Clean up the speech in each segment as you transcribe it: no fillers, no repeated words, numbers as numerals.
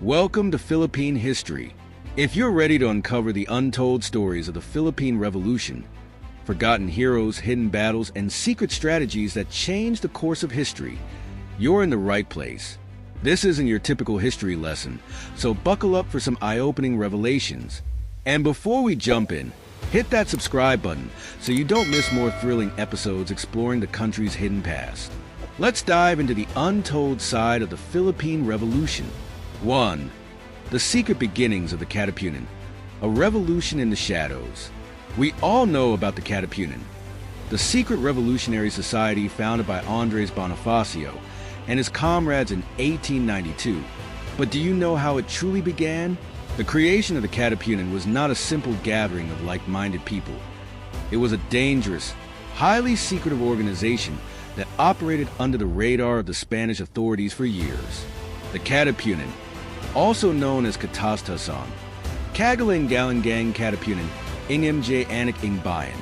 Welcome to Philippine history. If you're ready to uncover the untold stories of the Philippine Revolution, forgotten heroes, hidden battles, and secret strategies that changed the course of history, you're in the right place. This isn't your typical history lesson, so buckle up for some eye-opening revelations. And before we jump in, hit that subscribe button so you don't miss more thrilling episodes exploring the country's hidden past. Let's dive into the untold side of the Philippine Revolution. 1. The secret beginnings of the Katipunan, a revolution in the shadows. We all know about the Katipunan, the secret revolutionary society founded by Andres Bonifacio and his comrades in 1892. But do you know how it truly began? The creation of the Katipunan was not a simple gathering of like-minded people. It was a dangerous, highly secretive organization that operated under the radar of the Spanish authorities for years. The Katipunan, also known as Katastasan, Kagalang Galangang Katipunan, Ingmj Anak Ing Bayan,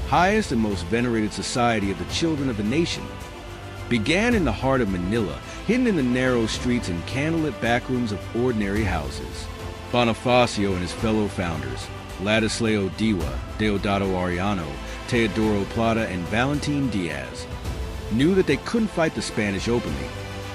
highest and most venerated society of the children of the nation, began in the heart of Manila, hidden in the narrow streets and candlelit backrooms of ordinary houses. Bonifacio and his fellow founders, Ladislao Diwa, Deodato Arellano, Teodoro Plata, and Valentin Diaz, knew that they couldn't fight the Spanish openly,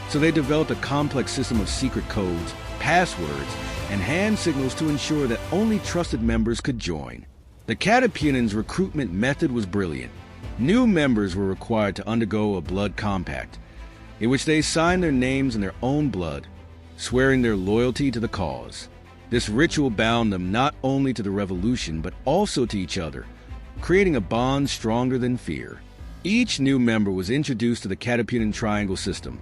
so they developed a complex system of secret codes, passwords, and hand signals to ensure that only trusted members could join. The Katipunan's recruitment method was brilliant. New members were required to undergo a blood compact, in which they signed their names in their own blood, swearing their loyalty to the cause. This ritual bound them not only to the revolution, but also to each other, creating a bond stronger than fear. Each new member was introduced to the Katipunan Triangle system,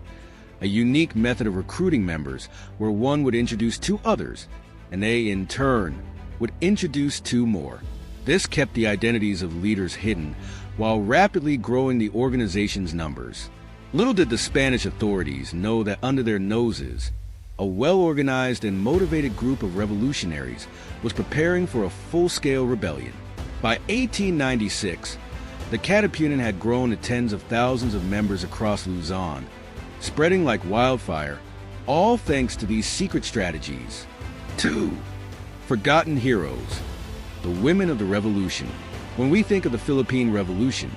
a unique method of recruiting members where one would introduce two others, and they, in turn, would introduce two more. This kept the identities of leaders hidden while rapidly growing the organization's numbers. Little did the Spanish authorities know that under their noses, a well-organized and motivated group of revolutionaries was preparing for a full-scale rebellion. By 1896, the Katipunan had grown to tens of thousands of members across Luzon, spreading like wildfire, all thanks to these secret strategies. 2. Forgotten heroes, the women of the revolution. When we think of the Philippine Revolution,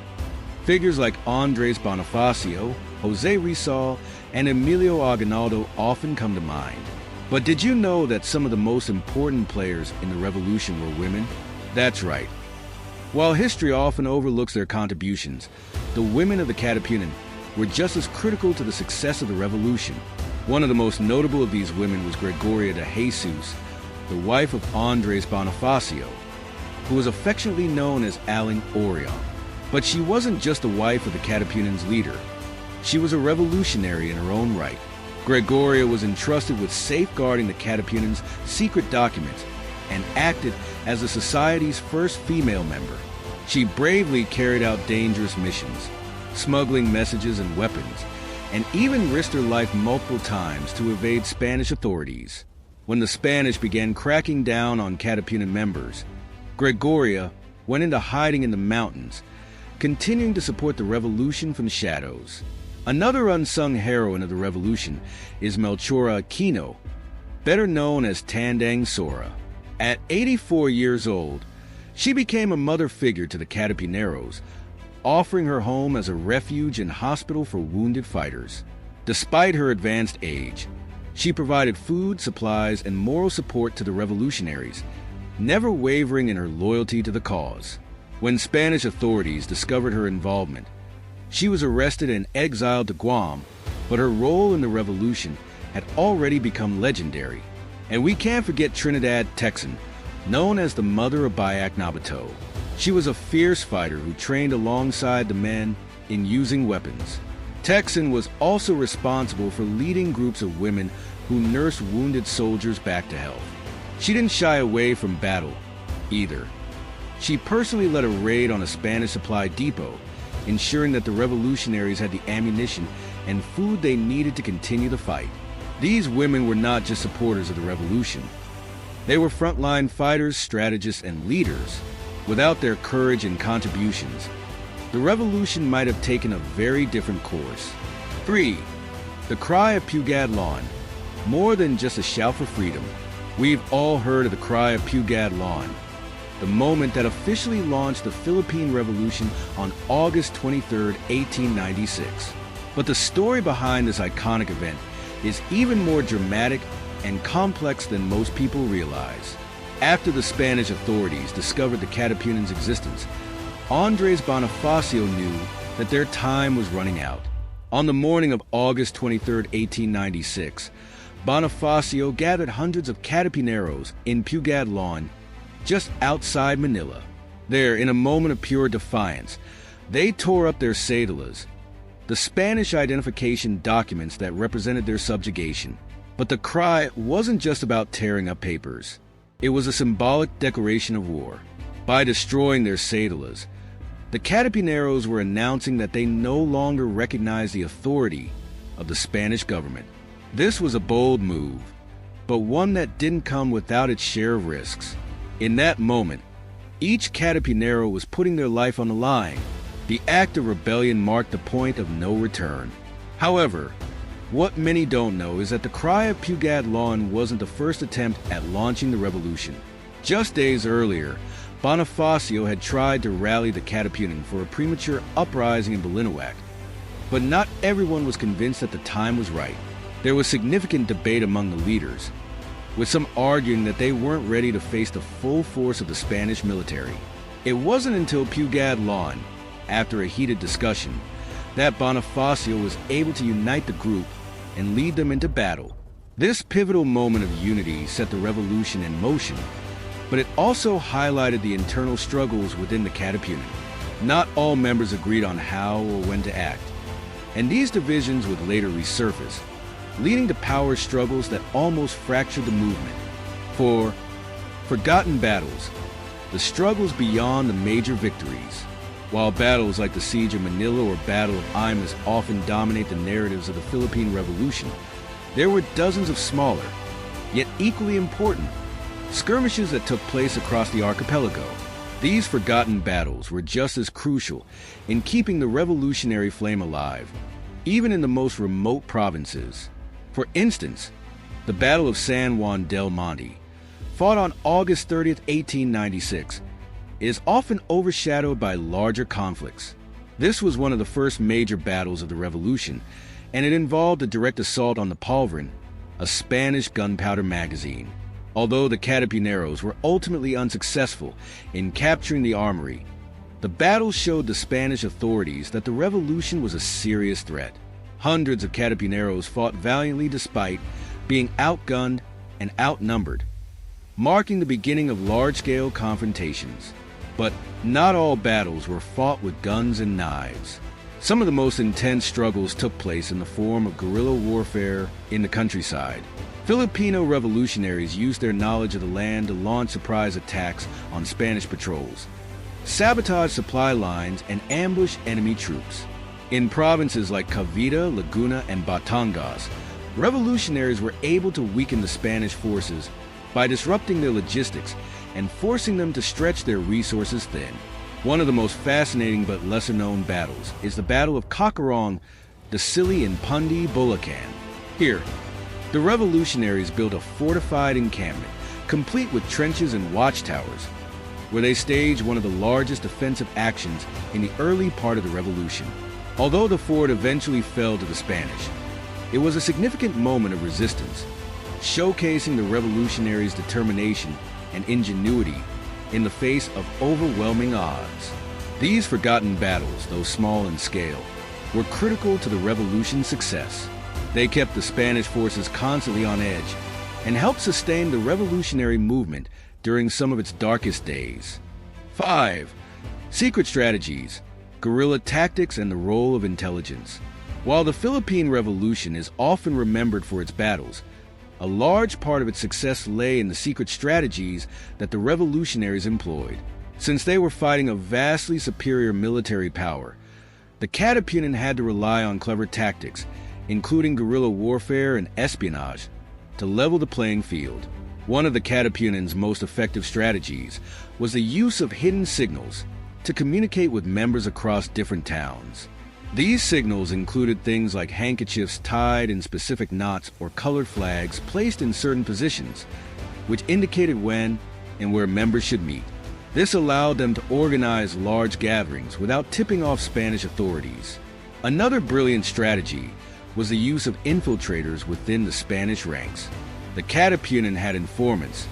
figures like Andres Bonifacio, Jose Rizal, and Emilio Aguinaldo often come to mind. But did you know that some of the most important players in the revolution were women? That's right. While history often overlooks their contributions, the women of the Katipunan were just as critical to the success of the revolution. One of the most notable of these women was Gregoria de Jesus, the wife of Andres Bonifacio, who was affectionately known as Aling Orion. But she wasn't just the wife of the Katipunan's leader. She was a revolutionary in her own right. Gregoria was entrusted with safeguarding the Katipunan's secret documents and acted as the society's first female member. She bravely carried out dangerous missions, smuggling messages and weapons, and even risked her life multiple times to evade Spanish authorities. When the Spanish began cracking down on Katipunan members, Gregoria went into hiding in the mountains, continuing to support the revolution from the shadows. Another unsung heroine of the revolution is Melchora Aquino, better known as Tandang Sora. At 84 years old, she became a mother figure to the Katipuneros, offering her home as a refuge and hospital for wounded fighters. Despite her advanced age, she provided food, supplies, and moral support to the revolutionaries, never wavering in her loyalty to the cause. When Spanish authorities discovered her involvement, she was arrested and exiled to Guam, but her role in the revolution had already become legendary. And we can't forget Trinidad Texan, known as the Mother of Bayak Nabato. She was a fierce fighter who trained alongside the men in using weapons. Texan was also responsible for leading groups of women who nursed wounded soldiers back to health. She didn't shy away from battle, either. She personally led a raid on a Spanish supply depot, ensuring that the revolutionaries had the ammunition and food they needed to continue the fight. These women were not just supporters of the revolution. They were frontline fighters, strategists, and leaders. Without their courage and contributions, the revolution might have taken a very different course. 3. The Cry of Pugadlawan, more than just a shout for freedom. We've all heard of the cry of Puget Lawn, the moment that officially launched the Philippine Revolution on August 23, 1896. But the story behind this iconic event is even more dramatic and complex than most people realize. After the Spanish authorities discovered the Katipunans' existence, Andres Bonifacio knew that their time was running out. On the morning of August 23, 1896, Bonifacio gathered hundreds of Katipuneros in Puget Lawn, just outside Manila. There, in a moment of pure defiance, they tore up their cédulas, the Spanish identification documents that represented their subjugation. But the cry wasn't just about tearing up papers. It was a symbolic declaration of war. By destroying their cédulas, the Katipuneros were announcing that they no longer recognized the authority of the Spanish government. This was a bold move, but one that didn't come without its share of risks. In that moment, each Katipunero was putting their life on the line. The act of rebellion marked the point of no return. However, what many don't know is that the cry of Puget Lawn wasn't the first attempt at launching the revolution. Just days earlier, Bonifacio had tried to rally the Katipunan for a premature uprising in Balinaoac, but not everyone was convinced that the time was right. There was significant debate among the leaders, with some arguing that they weren't ready to face the full force of the Spanish military. It wasn't until Puget Lawn, after a heated discussion, that Bonifacio was able to unite the group and lead them into battle. This pivotal moment of unity set the revolution in motion, but it also highlighted the internal struggles within the Katipunan. Not all members agreed on how or when to act, and these divisions would later resurface, leading to power struggles that almost fractured the movement. For forgotten battles, the struggles beyond the major victories. While battles like the Siege of Manila or Battle of Imus often dominate the narratives of the Philippine Revolution, there were dozens of smaller, yet equally important, skirmishes that took place across the archipelago. These forgotten battles were just as crucial in keeping the revolutionary flame alive, even in the most remote provinces. For instance, the Battle of San Juan del Monte, fought on August 30, 1896, is often overshadowed by larger conflicts. This was one of the first major battles of the Revolution, and it involved a direct assault on the Polvorin, a Spanish gunpowder magazine. Although the Katipuneros were ultimately unsuccessful in capturing the armory, the battle showed the Spanish authorities that the revolution was a serious threat. Hundreds of Katipuneros fought valiantly despite being outgunned and outnumbered, marking the beginning of large-scale confrontations. But not all battles were fought with guns and knives. Some of the most intense struggles took place in the form of guerrilla warfare in the countryside. Filipino revolutionaries used their knowledge of the land to launch surprise attacks on Spanish patrols, sabotage supply lines, and ambush enemy troops. In provinces like Cavite, Laguna, and Batangas, revolutionaries were able to weaken the Spanish forces by disrupting their logistics and forcing them to stretch their resources thin. One of the most fascinating but lesser-known battles is the Battle of Cocorong, Dasili, and Pundi, Bulacan. Here, the revolutionaries built a fortified encampment, complete with trenches and watchtowers, where they staged one of the largest defensive actions in the early part of the revolution. Although the fort eventually fell to the Spanish, it was a significant moment of resistance, showcasing the revolutionaries' determination and ingenuity in the face of overwhelming odds. These forgotten battles, though small in scale, were critical to the revolution's success. They kept the Spanish forces constantly on edge and helped sustain the revolutionary movement during some of its darkest days. 5. Secret strategies, guerrilla tactics, and the role of intelligence. While the Philippine Revolution is often remembered for its battles, a large part of its success lay in the secret strategies that the revolutionaries employed. Since they were fighting a vastly superior military power, the Katipunan had to rely on clever tactics, including guerrilla warfare and espionage, to level the playing field. One of the Katipunan's most effective strategies was the use of hidden signals to communicate with members across different towns. These signals included things like handkerchiefs tied in specific knots or colored flags placed in certain positions, which indicated when and where members should meet. This allowed them to organize large gatherings without tipping off Spanish authorities. Another brilliant strategy was the use of infiltrators within the Spanish ranks. The Katipunan had informants,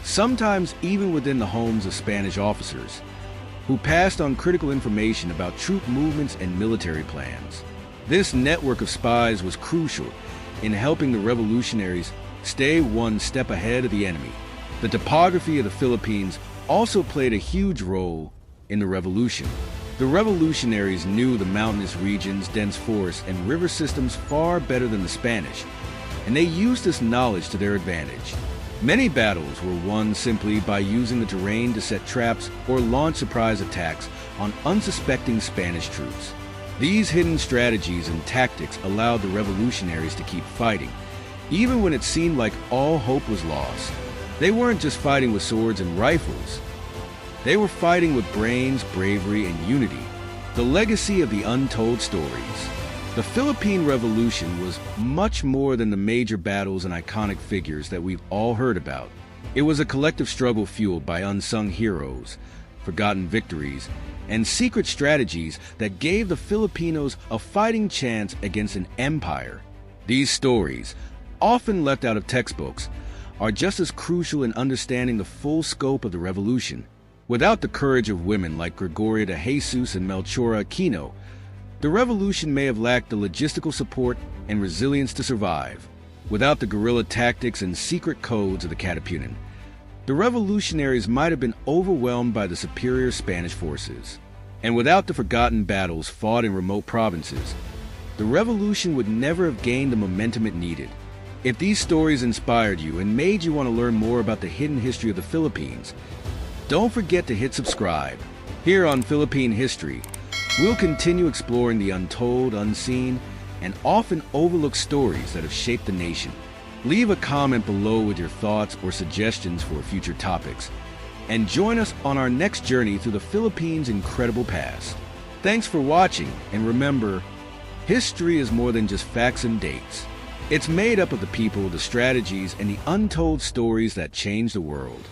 sometimes even within the homes of Spanish officers, who passed on critical information about troop movements and military plans. This network of spies was crucial in helping the revolutionaries stay one step ahead of the enemy. The topography of the Philippines also played a huge role in the revolution. The revolutionaries knew the mountainous regions, dense forests, and river systems far better than the Spanish, and they used this knowledge to their advantage. Many battles were won simply by using the terrain to set traps or launch surprise attacks on unsuspecting Spanish troops. These hidden strategies and tactics allowed the revolutionaries to keep fighting, even when it seemed like all hope was lost. They weren't just fighting with swords and rifles. They were fighting with brains, bravery, and unity, the legacy of the untold stories. The Philippine Revolution was much more than the major battles and iconic figures that we've all heard about. It was a collective struggle fueled by unsung heroes, forgotten victories, and secret strategies that gave the Filipinos a fighting chance against an empire. These stories, often left out of textbooks, are just as crucial in understanding the full scope of the revolution. Without the courage of women like Gregoria de Jesus and Melchora Aquino, the revolution may have lacked the logistical support and resilience to survive. Without the guerrilla tactics and secret codes of the Katipunan, the revolutionaries might have been overwhelmed by the superior Spanish forces. And without the forgotten battles fought in remote provinces, the revolution would never have gained the momentum it needed. If these stories inspired you and made you want to learn more about the hidden history of the Philippines, don't forget to hit subscribe. Here on Philippine History, we'll continue exploring the untold, unseen, and often overlooked stories that have shaped the nation. Leave a comment below with your thoughts or suggestions for future topics, and join us on our next journey through the Philippines' incredible past. Thanks for watching, and remember, history is more than just facts and dates. It's made up of the people, the strategies, and the untold stories that change the world.